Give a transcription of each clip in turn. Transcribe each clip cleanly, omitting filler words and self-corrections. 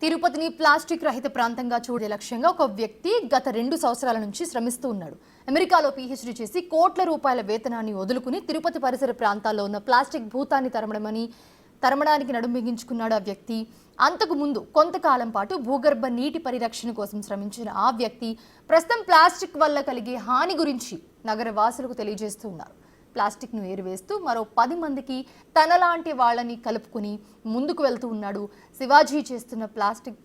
తిరుపతిని ప్లాస్టిక్ రహిత ప్రాంతంగా చూడే లక్ష్యంగా ఒక వ్యక్తి గత 2 సంవత్సరాల నుంచి శ్రమిస్తూ ఉన్నాడు. అమెరికాలో పీహెచ్డీ చేసి కోట్ల రూపాయల వేతనాన్ని వదులుకుని తిరుపతి పరిసర ప్రాంతాల్లో ఉన్న ప్లాస్టిక్ భూతాన్ని తరమడానికి నడుంబిగించుకున్నాడు ఆ వ్యక్తి. అంతకు ముందు కొంతకాలం పాటు భూగర్భ నీటి పరిరక్షణ కోసం శ్రమించిన ఆ వ్యక్తి ప్రస్తుతం ప్లాస్టిక్ వల్ల కలిగే హాని గురించి నగర వాసులకు తెలియజేస్తూ ఉన్నారు. ప్లాస్టిక్ను ఏరివేస్తూ మరో 10 మందికి తనలాంటి వాళ్ళని కలుపుకుని ముందుకు వెళ్తూ ఉన్నాడు. శివాజీ చేస్తున్న ప్లాస్టిక్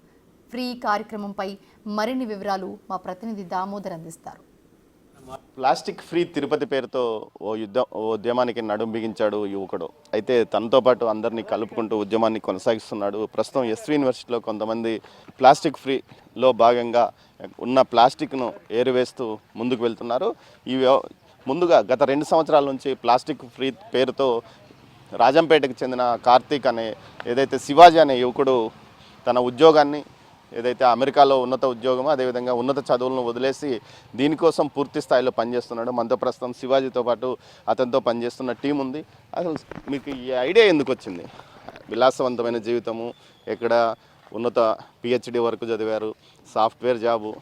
ఫ్రీ కార్యక్రమంపై మరిన్ని వివరాలు మా ప్రతినిధి దామోదర్ అందిస్తారు. ప్లాస్టిక్ ఫ్రీ తిరుపతి పేరుతో ఓ ఉద్యమానికి నడుం బిగించాడు యువకుడు. అయితే తనతో పాటు అందరినీ కలుపుకుంటూ ఉద్యమాన్ని కొనసాగిస్తున్నాడు. ప్రస్తుతం ఎస్వి యూనివర్సిటీలో కొంతమంది ప్లాస్టిక్ ఫ్రీలో భాగంగా ఉన్న ప్లాస్టిక్ను ఏరివేస్తూ ముందుకు వెళ్తున్నారు. ముందుగా గత 2 సంవత్సరాల నుంచి ప్లాస్టిక్ ఫ్రీ పేరుతో రాజంపేటకు చెందిన కార్తీక్ అనే ఏదైతే శివాజీ అనే యువకుడు తన ఉద్యోగాన్ని ఏదైతే అమెరికాలో ఉన్నత ఉద్యోగమో అదేవిధంగా ఉన్నత చదువులను వదిలేసి దీనికోసం పూర్తి స్థాయిలో పనిచేస్తున్నాడు. మనతో ప్రస్తుతం శివాజీతో పాటు అతనితో పనిచేస్తున్న టీం ఉంది. అసలు మీకు ఈ ఐడియా ఎందుకు వచ్చింది? విలాసవంతమైన జీవితము, ఎక్కడ ఉన్నత పిహెచ్డి వరకు చదివారు, సాఫ్ట్వేర్ జాబు,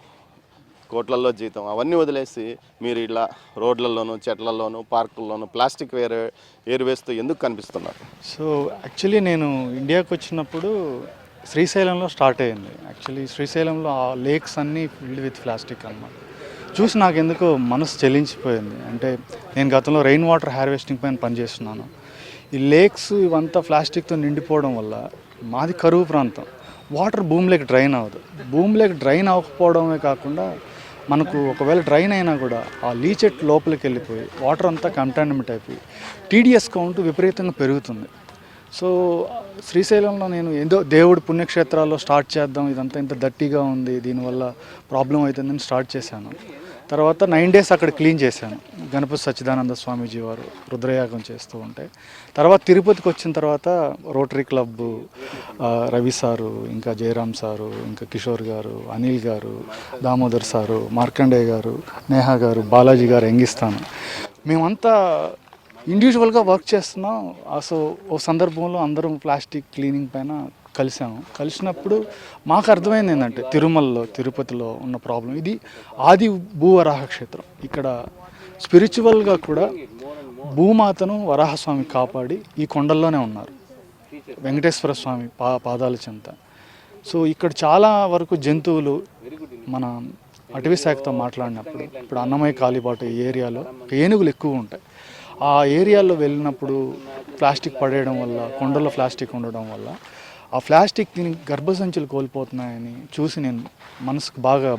కోట్లల్లో జీతం, అవన్నీ వదిలేసి మీరు ఇలా రోడ్లలోనూ చెట్లలోనూ పార్కుల్లోనూ ప్లాస్టిక్ ఏరివేస్తూ ఎందుకు కనిపిస్తున్నారు? సో యాక్చువల్లీ నేను ఇండియాకి వచ్చినప్పుడు శ్రీశైలంలో స్టార్ట్ అయ్యింది. యాక్చువల్లీ శ్రీశైలంలో ఆ లేక్స్ అన్నీ ఫిల్డ్ విత్ ప్లాస్టిక్ అన్నమాట. చూసి నాకు ఎందుకో మనసు చెల్లించిపోయింది. అంటే నేను గతంలో రెయిన్ వాటర్ హార్వెస్టింగ్ పైన పనిచేస్తున్నాను. ఈ లేక్స్ ఇవంతా ప్లాస్టిక్తో నిండిపోవడం వల్ల మాది కరువు ప్రాంతం, వాటర్ భూమిలోకి డ్రైన్ అవ్వదు. భూమిలోకి డ్రైన్ అవ్వకపోవడమే కాకుండా మనకు ఒకవేళ డ్రైన్ అయినా కూడా ఆ లీచెట్ లోపలికి వెళ్ళిపోయి వాటర్ అంతా కంటామినేట్ అయిపోయి టీడీఎస్ కౌంట్ విపరీతంగా పెరుగుతుంది. సో శ్రీశైలంలో నేను ఏదో దేవుడి పుణ్యక్షేత్రాల్లో స్టార్ట్ చేద్దాం, ఇదంతా ఇంత దట్టిగా ఉంది, దీనివల్ల ప్రాబ్లం అవుతుందని స్టార్ట్ చేశాను. తర్వాత 9 days అక్కడ క్లీన్ చేశాను. గణపతి సచ్చిదానంద స్వామీజీ వారు రుద్రయాగం చేస్తూ ఉంటే, తర్వాత తిరుపతికి వచ్చిన తర్వాత రోటరీ క్లబ్ రవి సారు, ఇంకా జయరామ్ సారు, ఇంకా కిషోర్ గారు, అనిల్ గారు, దామోదర్ సారు, మార్కండేయ గారు, నేహా గారు, బాలాజీ గారు, ఎంగిస్తాను, మేమంతా ఇండివిజువల్గా వర్క్ చేస్తున్నాం. సో ఓ సందర్భంలో అందరం ప్లాస్టిక్ క్లీనింగ్ పైన కలిసినప్పుడు మాకు అర్థమైంది ఏంటంటే తిరుపతిలో ఉన్న ప్రాబ్లం ఇది. ఆది భూవరాహ క్షేత్రం. ఇక్కడ స్పిరిచువల్గా కూడా భూమాతను వరాహస్వామి కాపాడి ఈ కొండల్లోనే ఉన్నారు, వెంకటేశ్వర స్వామి పాదాల చెంత. సో ఇక్కడ చాలా వరకు జంతువులు, మన అటవీ శాఖతో మాట్లాడినప్పుడు ఇప్పుడు అన్నమయ్య కాలిబాట ఏరియాలో ఏనుగులు ఎక్కువ ఉంటాయి. ఆ ఏరియాలో వెళ్ళినప్పుడు ప్లాస్టిక్ పడేయడం వల్ల, కొండల్లో ప్లాస్టిక్ ఉండడం వల్ల ఆ ప్లాస్టిక్ దీని గర్భసంచులు కోల్పోతున్నాయని చూసి నేను మనసుకు బాగా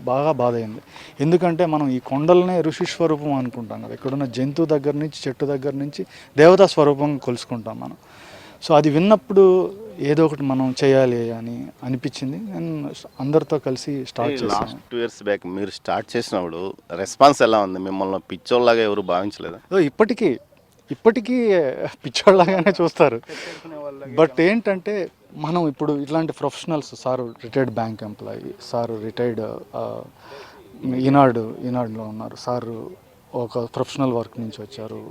బాధ అయింది. ఎందుకంటే మనం ఈ కొండలనే ఋషి స్వరూపం అనుకుంటాం కదా, ఇక్కడున్న జంతువు దగ్గర నుంచి చెట్టు దగ్గర నుంచి దేవతా స్వరూపంగా కొలుసుకుంటాం మనం. సో అది విన్నప్పుడు ఏదో ఒకటి మనం చేయాలి అని అనిపించింది. నేను అందరితో కలిసి స్టార్ట్ చేశాను. లాస్ట్ 2 years బ్యాక్ మీరు స్టార్ట్ చేసినప్పుడు రెస్పాన్స్ ఎలా ఉంది? మిమ్మల్ని పిచ్చోళ్ళలాగా ఎవరు భావించలేదా? ఇప్పటికీ పిచ్చోళ్ళలాగానే చూస్తారు. బట్ ఏంటంటే మనం ఇప్పుడు ఇట్లాంటి professionals, sir retired bank employee, sir retired ఈనాడులో ఉన్నారు, సారు ఒక ప్రొఫెషనల్ వర్క్ నుంచి వచ్చారు,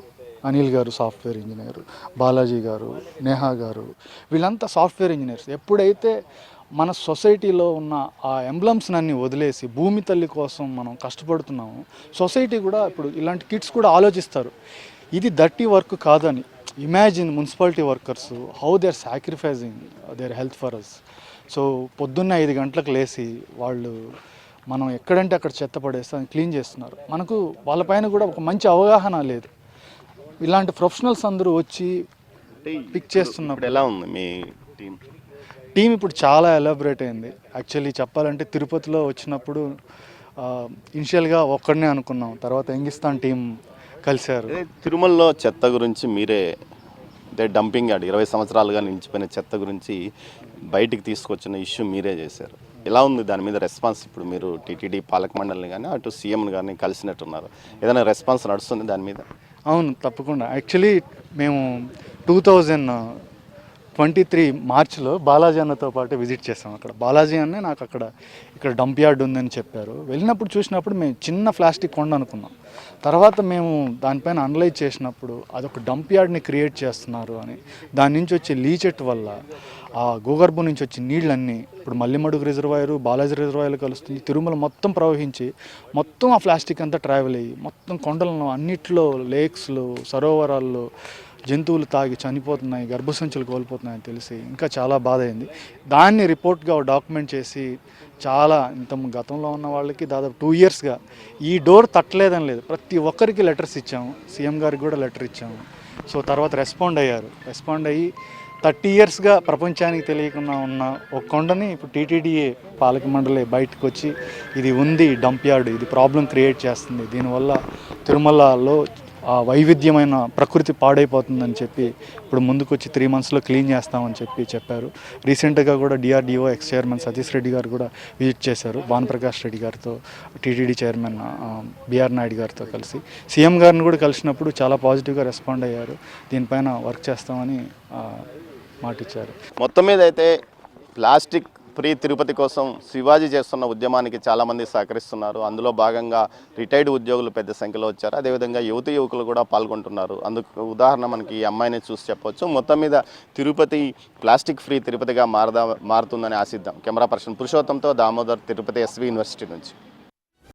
అనిల్ గారు సాఫ్ట్వేర్ ఇంజనీర్, బాలాజీ గారు, నేహా గారు, వీళ్ళంతా సాఫ్ట్వేర్ ఇంజనీర్స్. ఎప్పుడైతే మన సొసైటీలో ఉన్న ఆ ఎంబ్లమ్స్ని అన్నీ వదిలేసి భూమి తల్లి కోసం మనం కష్టపడుతున్నాము, సొసైటీ కూడా ఇప్పుడు ఇలాంటి కిడ్స్ కూడా ఆలోచిస్తారు ఇది దట్టి వర్క్ కాదని. Imagine municipality workers how they are sacrificing their health for us. So పొద్దున్న 5 గంటలకు లేచి వాళ్ళు మనం ఎక్కడంటే అక్కడ చెత్త పడేస్తే క్లీన్ చేస్తున్నారు. మనకు వాళ్ళపైన కూడా ఒక మంచి అవగాహన లేదు. ఇలాంటి ప్రొఫెషనల్స్ అందరూ వచ్చి పిక్ చేస్తున్నప్పుడు ఎలా ఉంది మీ టీం? ఇప్పుడు చాలా ఎలాబరేట్ అయింది. యాక్చువల్లీ చెప్పాలంటే తిరుపతిలో వచ్చినప్పుడు ఇనిషియల్గా ఒక్కడనే అనుకున్నాం, తర్వాత ఎంగిస్తాన్ టీం కలిశారు. తిరుమలలో చెత్త గురించి మీరే, అంటే డంపింగ్ యార్డ్ 20 సంవత్సరాలుగా నిలిచిపోయిన చెత్త గురించి బయటికి తీసుకొచ్చిన ఇష్యూ మీరే చేశారు. ఎలా ఉంది దాని మీద రెస్పాన్స్? ఇప్పుడు మీరు టీటీడీ పాలక మండలిని కానీ అటు సీఎంని కానీ కలిసినట్టున్నారు, ఏదైనా రెస్పాన్స్ నడుస్తుంది దాని మీద? అవును, తప్పకుండా. యాక్చువల్లీ మేము 2023 మార్చిలో బాలాజీ అన్నతో పాటు విజిట్ చేసాం. అక్కడ బాలాజీ అన్నే నాకు ఇక్కడ డంప్ యార్డ్ ఉందని చెప్పారు. వెళ్ళినప్పుడు చూసినప్పుడు మేము చిన్న ప్లాస్టిక్ కొండ అనుకున్నాం. తర్వాత మేము దానిపైన అనలైజ్ చేసినప్పుడు అదొక డంప్ యార్డ్ని క్రియేట్ చేస్తున్నారు అని, దాని నుంచి వచ్చే లీచెట్ వల్ల ఆ భూగర్భం నుంచి వచ్చే నీళ్ళన్నీ ఇప్పుడు మల్లిమడుగు రిజర్వాయరు, బాలాజీ రిజర్వాయర్లు కలుస్తుంది, తిరుమల మొత్తం ప్రవహించి మొత్తం ఆ ప్లాస్టిక్ అంతా ట్రావెల్ అయ్యి మొత్తం కొండలను అన్నిట్లో లేక్స్లో సరోవరాల్లో జంతువులు తాగి చనిపోతున్నాయి, గర్భసంచులు కోల్పోతున్నాయని తెలిసి ఇంకా చాలా బాధ అయింది. దాన్ని రిపోర్ట్గా డాక్యుమెంట్ చేసి చాలా గతంలో ఉన్న వాళ్ళకి దాదాపు 2 ఇయర్స్గా ఈ డోర్ తట్టలేదని లేదు, ప్రతి ఒక్కరికి లెటర్స్ ఇచ్చాము, సీఎం గారికి కూడా లెటర్ ఇచ్చాము. సో తర్వాత రెస్పాండ్ అయ్యి 30 ఇయర్స్గా ప్రపంచానికి తెలియకుండా ఉన్న ఒక కొండని ఇప్పుడు టీటీడీఏ పాలక మండలి బయటకు వచ్చి ఇది ఉంది డంప్ యార్డ్, ఇది ప్రాబ్లం క్రియేట్ చేస్తుంది, దీనివల్ల తిరుమలలో ఆ వైవిధ్యమైన ప్రకృతి పాడైపోతుందని చెప్పి ఇప్పుడు ముందుకొచ్చి 3 మంత్స్లో క్లీన్ చేస్తామని చెప్పారు. రీసెంట్గా కూడా DRDO X chairman Satish Reddy గారు కూడా విజిట్ చేశారు, భానుప్రకాష్ రెడ్డి గారితో, టీటీడీ చైర్మన్ బిఆర్ నాయుడు గారితో కలిసి. సీఎం గారిని కూడా కలిసినప్పుడు చాలా పాజిటివ్గా రెస్పాండ్ అయ్యారు, దీనిపైన వర్క్ చేస్తామని మాటిచ్చారు. మొత్తం మీద అయితే ప్లాస్టిక్ ఫ్రీ తిరుపతి కోసం శివాజీ చేస్తున్న ఉద్యమానికి చాలామంది సహకరిస్తున్నారు. అందులో భాగంగా రిటైర్డ్ ఉద్యోగులు పెద్ద సంఖ్యలో వచ్చారు, అదేవిధంగా యువకులు కూడా పాల్గొంటున్నారు. అందుకు ఉదాహరణ మనకి ఈ అమ్మాయిని చూసి చెప్పవచ్చు. మొత్తం మీద తిరుపతి ప్లాస్టిక్ ఫ్రీ తిరుపతిగా మారుతుందని ఆశిద్దాం. కెమెరా పర్సన్ పురుషోత్తంతో దామోదర్, తిరుపతి ఎస్వి యూనివర్సిటీ నుంచి.